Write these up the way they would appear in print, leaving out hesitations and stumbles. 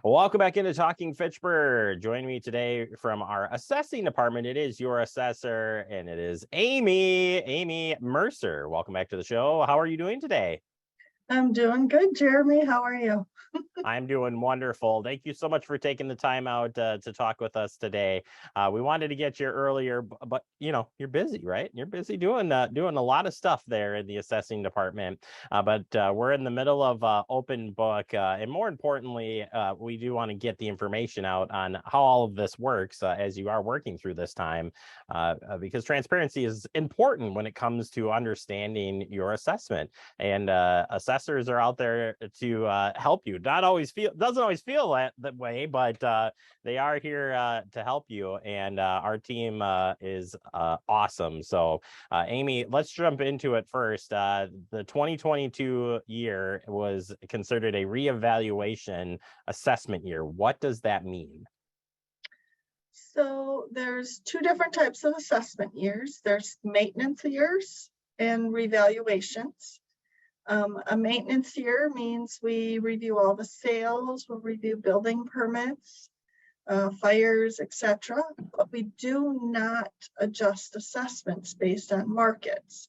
Welcome back into Talking Fitchburg. Joining me today from our assessing department, it is your assessor, and it is Amy Mercer. Welcome back to the show. How are you doing today? I'm doing good, Jeremy. How are you? I'm doing wonderful. Thank you so much for taking the time out to talk with us today. We wanted to get you earlier, but you're busy, right? You're busy doing a lot of stuff there in the assessing department. But we're in the middle of open book, and more importantly, we do want to get the information out on how all of this works as you are working through this time, because transparency is important when it comes to understanding your assessment. And assessors are out there to help you. Doesn't always feel that way, but they are here to help you, and our team is awesome. So Amy, let's jump into it first. The 2022 year was considered a reevaluation assessment year. What does that mean? So there's two different types of assessment years. There's maintenance years and revaluations. A maintenance year means we review all the sales, we'll review building permits, fires, etc. But we do not adjust assessments based on markets.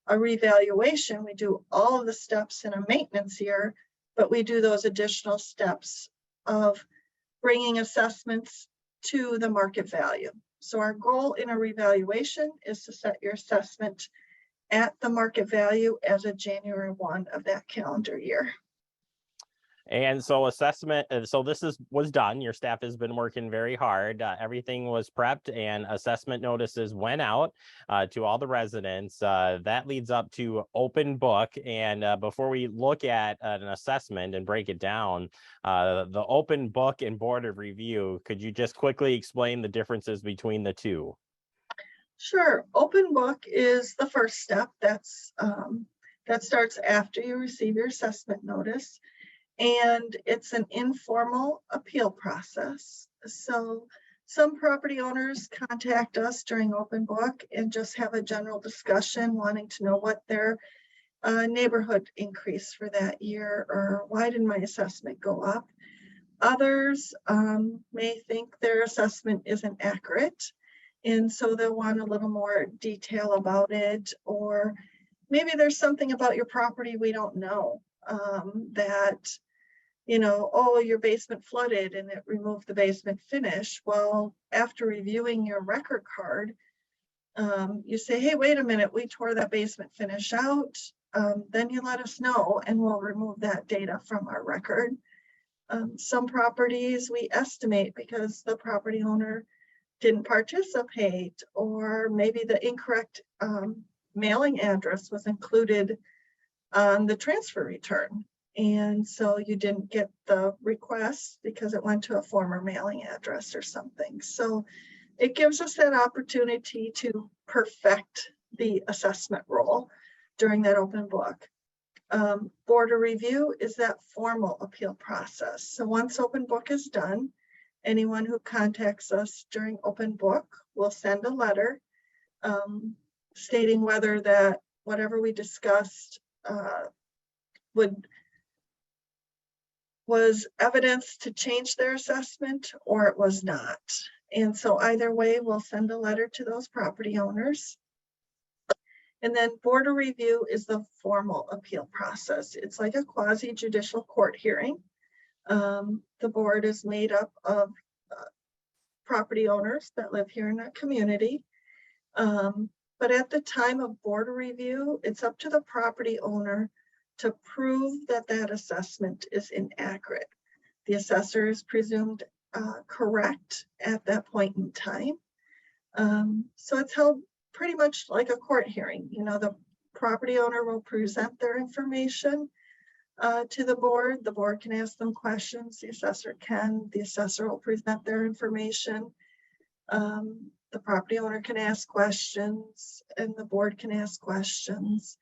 A revaluation, we do all of the steps in a maintenance year, but we do those additional steps of bringing assessments to the market value. So our goal in a revaluation is to set your assessment at the market value as of January 1 of that calendar year. And so assessment, so this was done. Your staff has been working very hard. Everything was prepped and assessment notices went out to all the residents. That leads up to open book. And before we look at an assessment and break it down, the open book and board of review, could you just quickly explain the differences between the two? Sure. Open book is the first step. That starts after you receive your assessment notice. And it's an informal appeal process. So some property owners contact us during open book and just have a general discussion wanting to know what their neighborhood increase for that year, or why did my assessment go up? Others may think their assessment isn't accurate, and so they'll want a little more detail about it, or maybe there's something about your property we don't know, that oh, your basement flooded and it removed the basement finish. Well, after reviewing your record card, you say, hey, wait a minute, we tore that basement finish out. Then you let us know and we'll remove that data from our record. Some properties we estimate because the property owner didn't participate, or maybe the incorrect mailing address was included on the transfer return. And so you didn't get the request because it went to a former mailing address or something. So it gives us that opportunity to perfect the assessment role during that open book. Board of review is that formal appeal process. So once open book is done, anyone who contacts us during open book will send a letter stating whether that whatever we discussed was evidence to change their assessment or it was not. And so either way, we'll send a letter to those property owners. And then board of review is the formal appeal process. It's like a quasi-judicial court hearing. The board is made up of property owners that live here in our community. But at the time of board of review, it's up to the property owner to prove that that assessment is inaccurate. The assessor is presumed correct at that point in time. So it's held pretty much like a court hearing. The property owner will present their information to the board. The board can ask them questions. The assessor will present their information. The property owner can ask questions and the board can ask questions.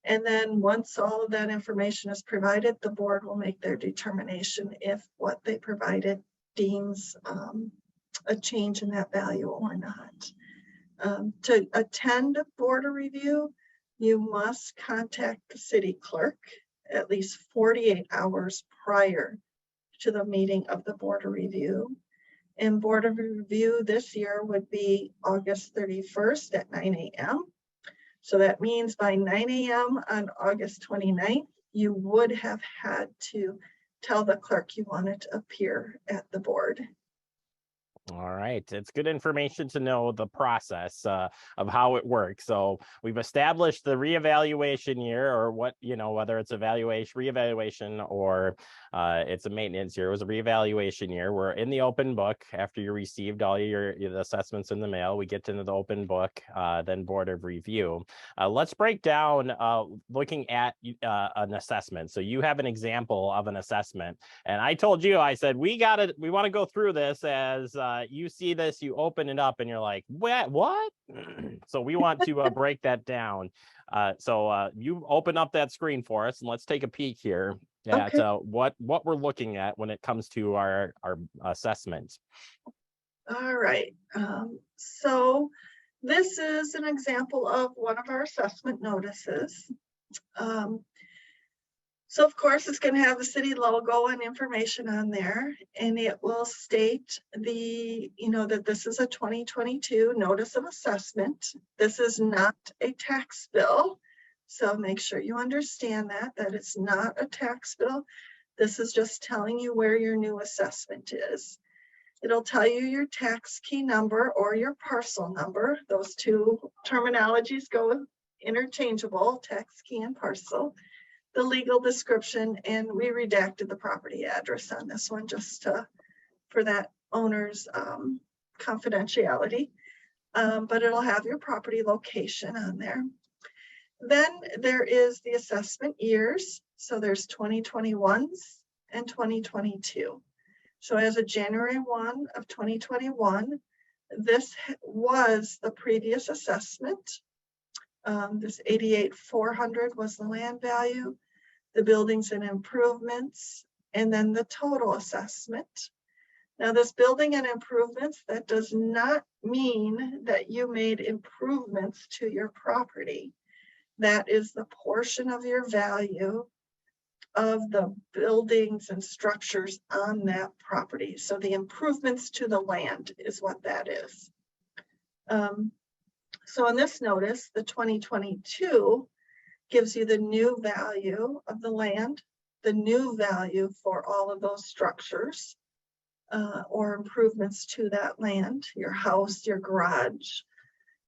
And then once all of that information is provided, the board will make their determination if what they provided deems a change in that value or not. To attend a board of review, you must contact the city clerk at least 48 hours prior to the meeting of the Board of Review. And Board of Review this year would be August 31st at 9 a.m. So that means by 9 a.m. on August 29th, you would have had to tell the clerk you wanted to appear at the board. All right. It's good information to know the process of how it works. So we've established the reevaluation year, or what, whether it's reevaluation or it's a maintenance year. It was a reevaluation year. We're in the open book after you received all your assessments in the mail. We get into the open book, then Board of Review. Let's break down looking at an assessment. So you have an example of an assessment. And I told you, I said, we want to go through this as you see this, you open it up and you're like, what? So we want to break that down. So you open up that screen for us and let's take a peek here at what we're looking at when it comes to our assessment. All right. So this is an example of one of our assessment notices. So of course it's going to have the city logo and information on there, and it will state that this is a 2022 notice of assessment. This is not a tax bill. So make sure you understand that it's not a tax bill. This is just telling you where your new assessment is. It'll tell you your tax key number or your parcel number. Those two terminologies go interchangeable, tax key and parcel. The legal description, and we redacted the property address on this one just for that owner's confidentiality, but it'll have your property location on there. Then there is the assessment years. So there's 2021s and 2022. So as of January 1 of 2021, this was the previous assessment. This 88,400 was the land value, the buildings and improvements, and then the total assessment. Now this building and improvements, that does not mean that you made improvements to your property. That is the portion of your value of the buildings and structures on that property. So the improvements to the land is what that is. So in this notice, the 2022 gives you the new value of the land, the new value for all of those structures or improvements to that land, your house, your garage,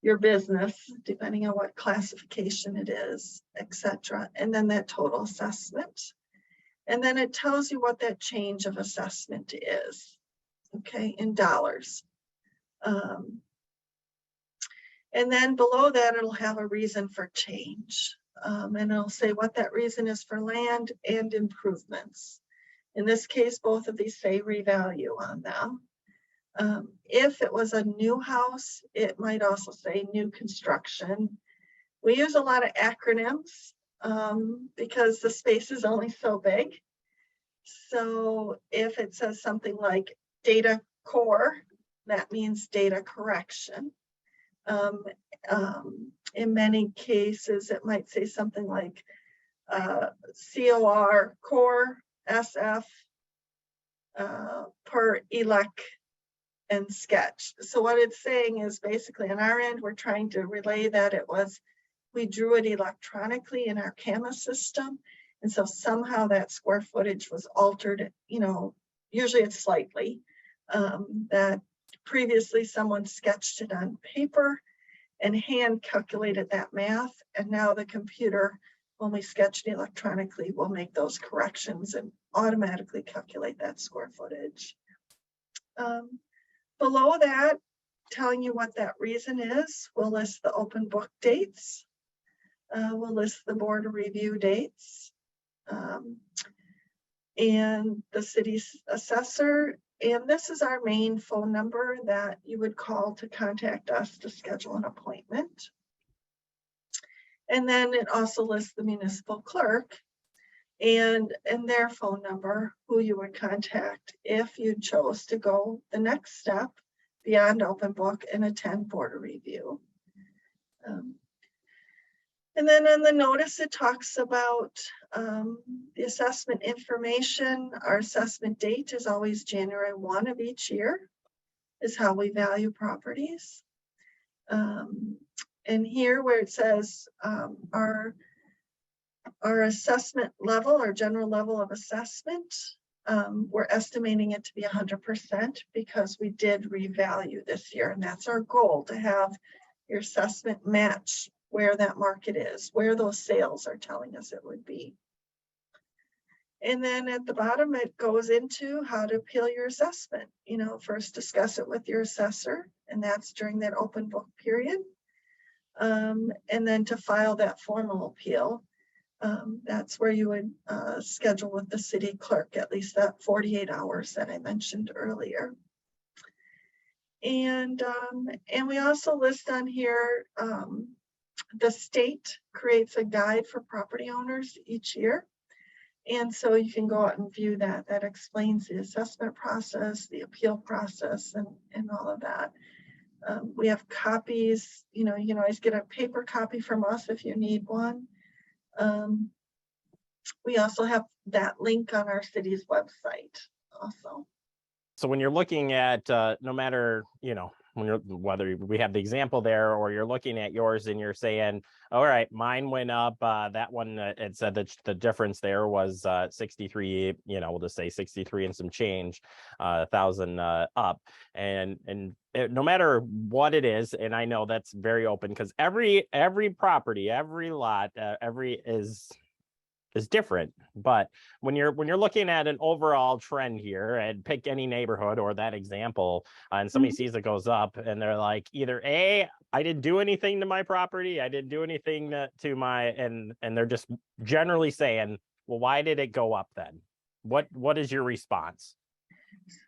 your business, depending on what classification it is, etc. And then that total assessment. And then it tells you what that change of assessment is, okay, in dollars. And then below that, it'll have a reason for change. And it'll say what that reason is for land and improvements. In this case, both of these say revalue on them. If it was a new house, it might also say new construction. We use a lot of acronyms because the space is only so big. So if it says something like data core, that means data correction. In many cases, it might say something like COR, core, SF, per elec, and sketch. So what it's saying is basically on our end, we're trying to relay that we drew it electronically in our CAMA system. And so somehow that square footage was altered, usually it's slightly, that previously someone sketched it on paper and hand calculated that math. And now the computer, when we sketch it electronically, will make those corrections and automatically calculate that square footage. Below that, telling you what that reason is, we'll list the open book dates. We'll list the Board of Review dates and the city's assessor. And this is our main phone number that you would call to contact us to schedule an appointment. And then it also lists the municipal clerk and their phone number, who you would contact if you chose to go the next step beyond open book and attend Board of Review. And then in the notice, it talks about the assessment information. Our assessment date is always January 1 of each year, is how we value properties. And here where it says our assessment level, our general level of assessment, we're estimating it to be 100% because we did revalue this year. And that's our goal, to have your assessment match where that market is, where those sales are telling us it would be. And then at the bottom, it goes into how to appeal your assessment. You know, first discuss it with your assessor, and that's during that open book period. And then to file that formal appeal, that's where you would schedule with the city clerk, at least that 48 hours that I mentioned earlier. And we also list on here, the state creates a guide for property owners each year. And so you can go out and view that. That explains the assessment process, the appeal process, and all of that. We have copies, you know, you can always get a paper copy from us if you need one. We also have that link on our city's website also. So when you're looking at, no matter, you know, whether we have the example there or you're looking at yours and you're saying, all right, mine went up, that one, it said that the difference there was 63, you know, we'll just say 63 and some change, 1,000 up. And no matter what it is, and I know that's very open because every property, every lot, is different. But when you're looking at an overall trend here, and pick any neighborhood or that example, and somebody sees it goes up and they're like, either A, I didn't do anything to my property, I didn't do anything to my, and they're just generally saying, well, why did it go up then? What is your response?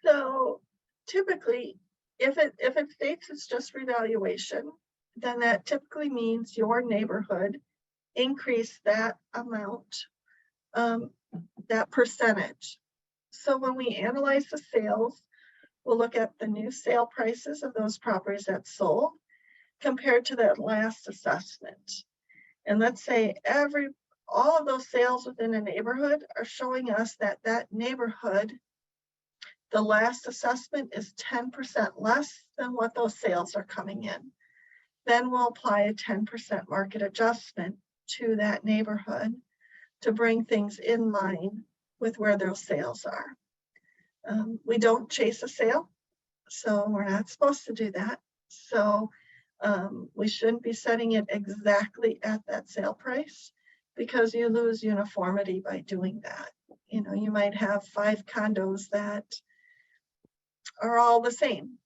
So typically, if it states it's just revaluation, then that typically means your neighborhood increased that amount, that percentage. So when we analyze the sales, we'll look at the new sale prices of those properties that sold compared to that last assessment. And let's say all of those sales within a neighborhood are showing us that neighborhood, the last assessment is 10% less than what those sales are coming in. Then we'll apply a 10% market adjustment to that neighborhood to bring things in line with where those sales are. We don't chase a sale, so we're not supposed to do that. So we shouldn't be setting it exactly at that sale price because you lose uniformity by doing that. You know, you might have 5 condos that are all the same,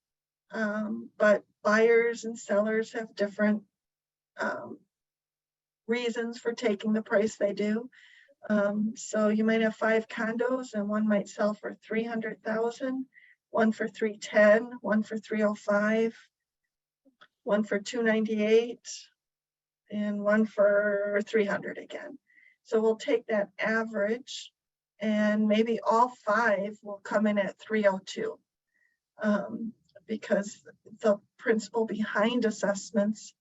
but buyers and sellers have different reasons for taking the price they do. So you might have 5 condos and one might sell for 300,000, one for 310, one for 305, one for 298, and one for 300 again. So we'll take that average and maybe all 5 will come in at 302, because the principle behind assessments,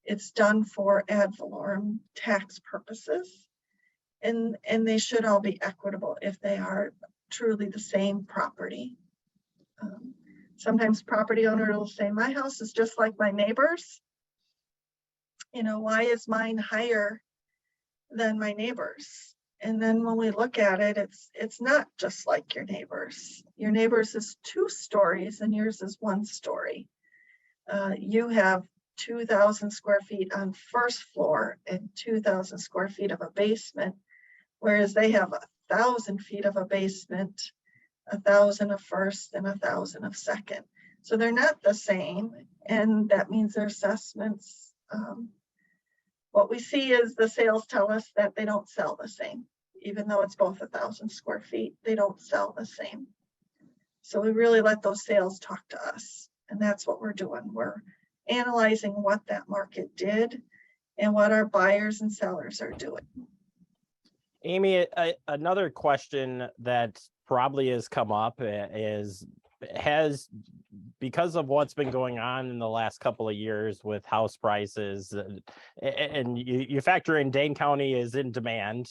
it's done for ad valorem tax purposes, and they should all be equitable if they are truly the same property. Sometimes property owner will say, my house is just like my neighbor's. You know, why is mine higher than my neighbor's? And then when we look at it, it's not just like your neighbor's. Your neighbor's is 2 stories and yours is 1 story. You have 2,000 square feet on first floor and 2,000 square feet of a basement, whereas they have 1,000 feet of a basement, 1,000 of first and 1,000 of second. So they're not the same, and that means their assessments. What we see is the sales tell us that they don't sell the same, even though it's both 1,000 square feet, they don't sell the same. So we really let those sales talk to us, and that's what we're doing. We're analyzing what that market did and what our buyers and sellers are doing. Amy, another question that probably has come up is, has, because of what's been going on in the last couple of years with house prices, and you factor in Dane County is in demand,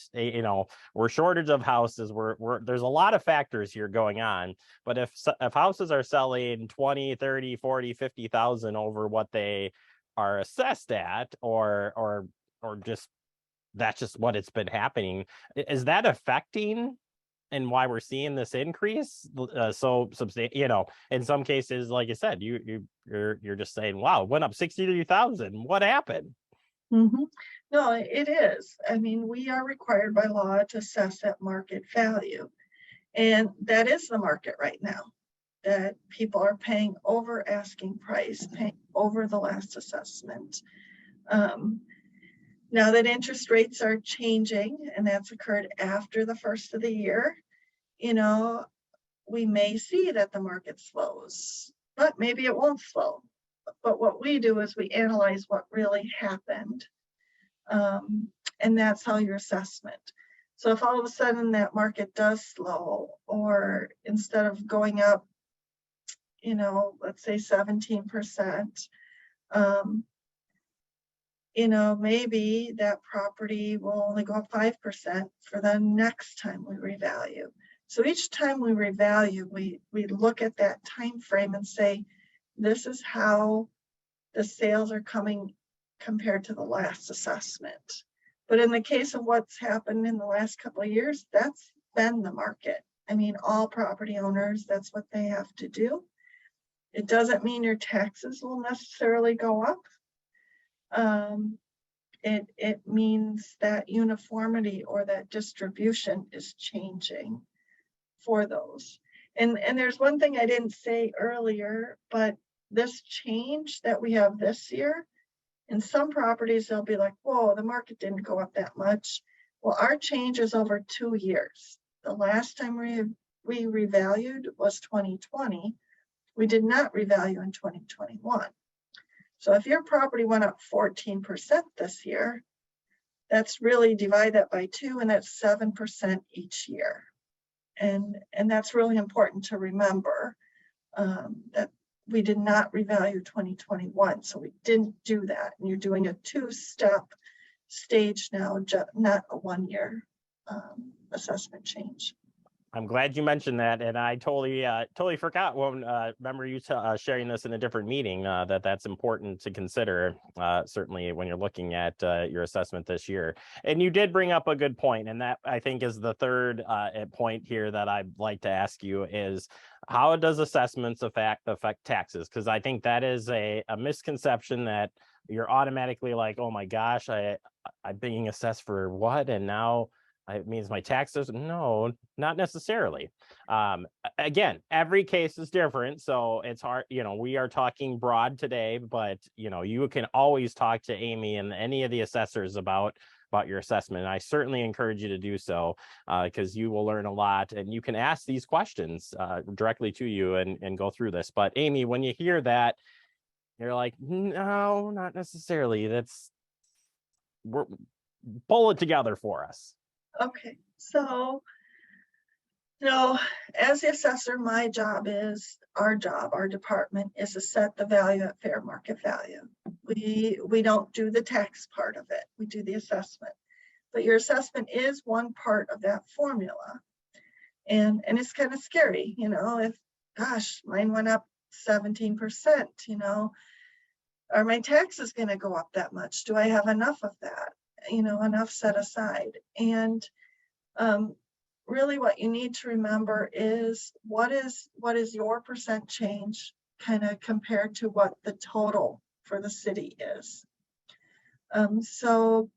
we're shortage of houses, we're there's a lot of factors here going on. But if houses are selling 20, 30, 40, 50,000 over what they are assessed at, or just that's just what it's been happening, is that affecting and why we're seeing this increase so substantial? In some cases, like I said, you're just saying, wow, it went up 63,000. What happened? Mm-hmm. No, it is. I mean, we are required by law to assess at market value. And that is the market right now, that people are paying over asking price, paying over the last assessment. Now that interest rates are changing, and that's occurred after the first of the year, we may see that the market slows, but maybe it won't slow. But what we do is we analyze what really happened. And that's how your assessment. So if all of a sudden that market does slow, or instead of going up, let's say 17%, maybe that property will only go up 5% for the next time we revalue. So each time we revalue, we look at that time frame and say, this is how the sales are coming compared to the last assessment. But in the case of what's happened in the last couple of years, that's been the market. I mean, all property owners, that's what they have to do. It doesn't mean your taxes will necessarily go up. It means that uniformity or that distribution is changing for those. And there's one thing I didn't say earlier, but this change that we have this year, in some properties, they'll be like, whoa, the market didn't go up that much. Well, our change is over 2 years. The last time we revalued was 2020. We did not revalue in 2021. So if your property went up 14% this year, that's really divide that by 2, and that's 7% each year. And that's really important to remember, that we did not revalue 2021, so we didn't do that. And you're doing a 2-step stage now, not a 1-year assessment change. I'm glad you mentioned that, and I totally forgot when remember you sharing this in a different meeting, that's important to consider, certainly when you're looking at your assessment this year. And you did bring up a good point, and that I think is the third point here that I'd like to ask you is, how does assessments affect taxes? Because I think that is a misconception, that you're automatically like, oh my gosh, I'm being assessed for what, and now it means my taxes. No, not necessarily. Again, every case is different, so it's hard. We are talking broad today, but you can always talk to Amy and any of the assessors about your assessment. And I certainly encourage you to do so, because you will learn a lot, and you can ask these questions directly to you and go through this. But Amy, when you hear that, you're like, no, not necessarily. Pull it together for us. Okay, so as the assessor, our department is to set the value at fair market value. We don't do the tax part of it. We do the assessment. But your assessment is one part of that formula. And it's kind of scary, if, gosh, mine went up 17%, are my taxes going to go up that much? Do I have enough of that? Enough set aside. And really what you need to remember is what is your percent change kind of compared to what the total for the city is. So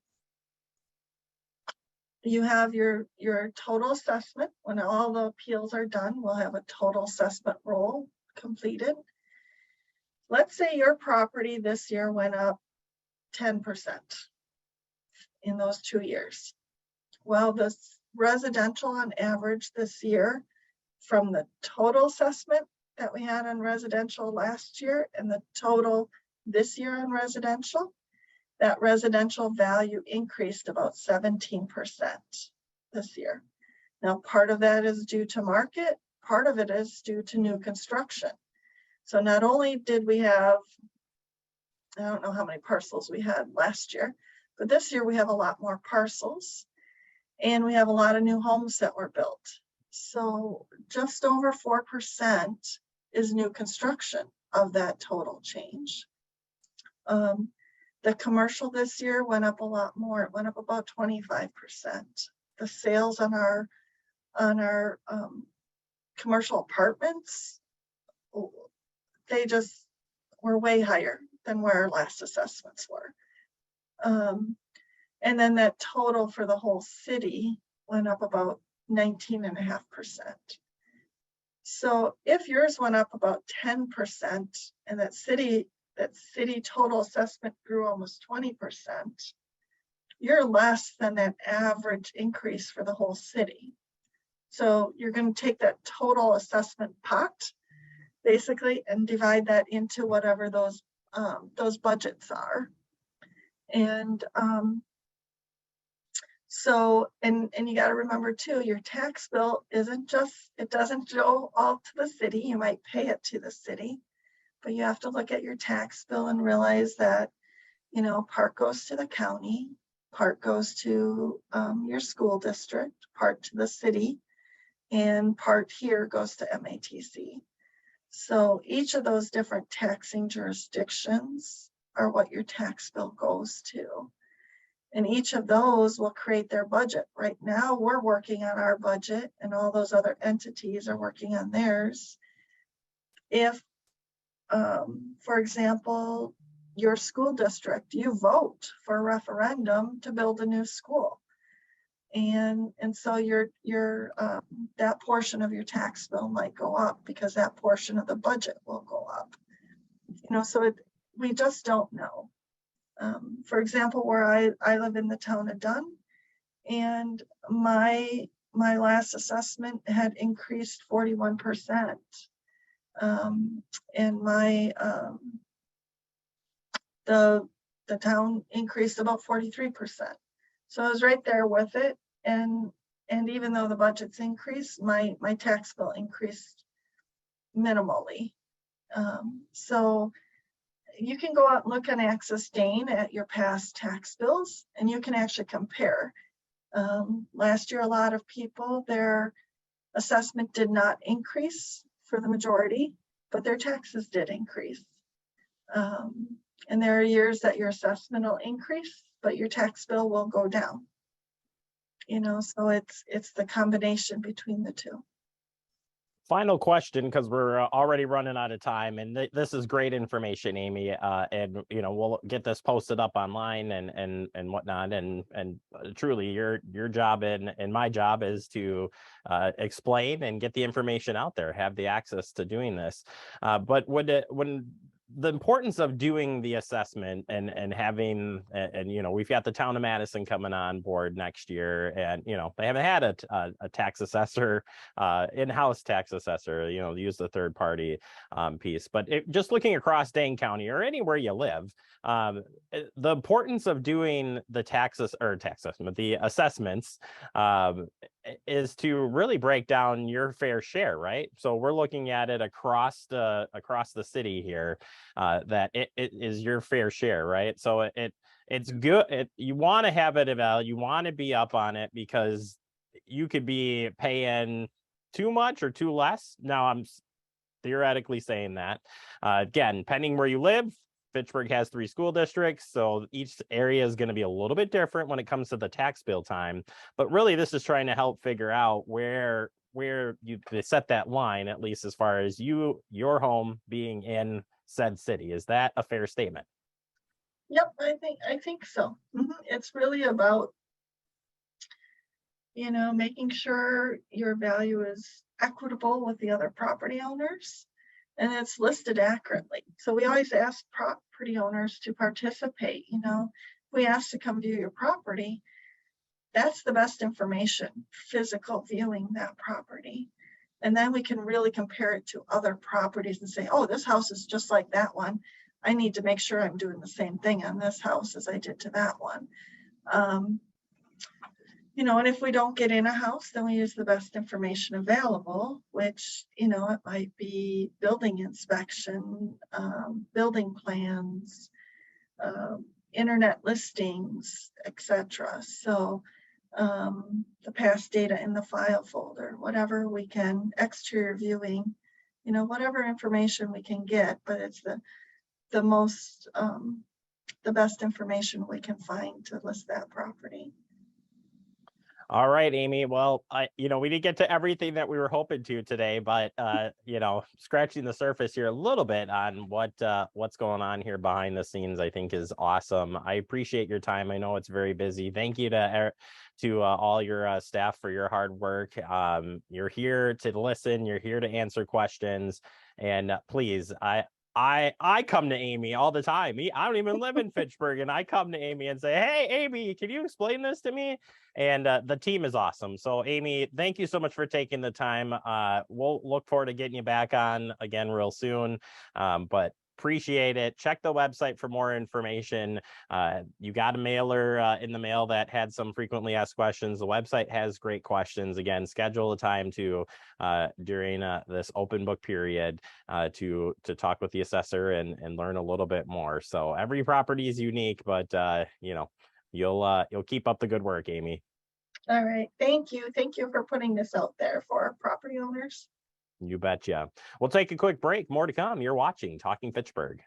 you have your total assessment. When all the appeals are done, we'll have a total assessment roll completed. Let's say your property this year went up 10% in those 2 years. Well, the residential on average this year, from the total assessment that we had on residential last year and the total this year on residential, that residential value increased about 17% this year. Now, part of that is due to market, part of it is due to new construction. So not only did we have, I don't know how many parcels we had last year, but this year we have a lot more parcels, and we have a lot of new homes that were built. So just over 4% is new construction of that total change. The commercial this year went up a lot more. It went up about 25%. The sales on our commercial apartments, they just were way higher than where our last assessments were. And then that total for the whole city went up about 19.5%. So if yours went up about 10% and that city total assessment grew almost 20%, you're less than that average increase for the whole city. So you're going to take that total assessment pot basically and divide that into whatever those budgets are. And so, and you got to remember too, your tax bill it doesn't go all to the city. You might pay it to the city, but you have to look at your tax bill and realize that, you know, part goes to the county, part goes to your school district, part to the city, and part here goes to MATC. So each of those different taxing jurisdictions are what your tax bill goes to. And each of those will create their budget. Right now, we're working on our budget, and all those other entities are working on theirs. If, for example, your school district, you vote for a referendum to build a new school. And so that portion of your tax bill might go up because that portion of the budget will go up. You know, so we just don't know. For example, where I live in the town of Dunn, and my last assessment had increased 41%, and the town increased about 43%. So I was right there with it, and even though the budget's increased, my tax bill increased minimally. So you can go out and look on Access Dane at your past tax bills, and you can actually compare. Last year, a lot of people, their assessment did not increase for the majority, but their taxes did increase. And there are years that your assessment will increase, but your tax bill will go down. You know, so it's the combination between the two. Final question, because we're already running out of time, and this is great information, Amy. And you know, we'll get this posted up online and whatnot. And truly, your job and my job is to explain and get the information out there, have the access to doing this. But when the importance of doing the assessment and having, and you know, we've got the town of Madison coming on board next year, and you know, they haven't had a tax assessor, in-house tax assessor, you know, use the third party piece. But just looking across Dane County or anywhere you live, the importance of doing the the assessments is to really break down your fair share, right? So we're looking at it across the city here, that it is your fair share, right? So it's good. You want to have it evaluated, you want to be up on it, because you could be paying too much or too less. Now I'm theoretically saying that, again, depending where you live. Fitchburg has 3 school districts, so each area is going to be a little bit different when it comes to the tax bill time. But really, this is trying to help figure out where you set that line, at least as far as your home being in said city. Is that a fair statement? Yep, I think so. It's really about, you know, making sure your value is equitable with the other property owners, and it's listed accurately. So we always ask property owners to participate. You know, we ask to come view your property. That's the best information, physical viewing that property. And then we can really compare it to other properties and say, oh, this house is just like that one. I need to make sure I'm doing the same thing on this house as I did to that one. And if we don't get in a house, then we use the best information available, which, it might be building inspection, building plans, internet listings, etc. So the past data in the file folder, whatever we can, exterior viewing, whatever information we can get, but it's the most, the best information we can find to list that property. All right, Amy. Well, we didn't get to everything that we were hoping to today, but scratching the surface here a little bit on what's going on here behind the scenes, I think is awesome. I appreciate your time. I know it's very busy. Thank you to all your staff for your hard work. You're here to listen. You're here to answer questions, and please, I come to Amy all the time. I don't even live in Fitchburg, and I come to Amy and say, "Hey, Amy, can you explain this to me?" And the team is awesome. So, Amy, thank you so much for taking the time. We'll look forward to getting you back on again real soon. But appreciate it. Check the website for more information. You got a mailer in the mail that had some frequently asked questions. The website has great questions. Again, schedule a time to during this open book period to talk with the assessor and learn a little bit more. So every property is unique, but you'll keep up the good work, Amy. All right. Thank you. Thank you for putting this out there for property owners. You betcha. We'll take a quick break. More to come. You're watching Talking Fitchburg.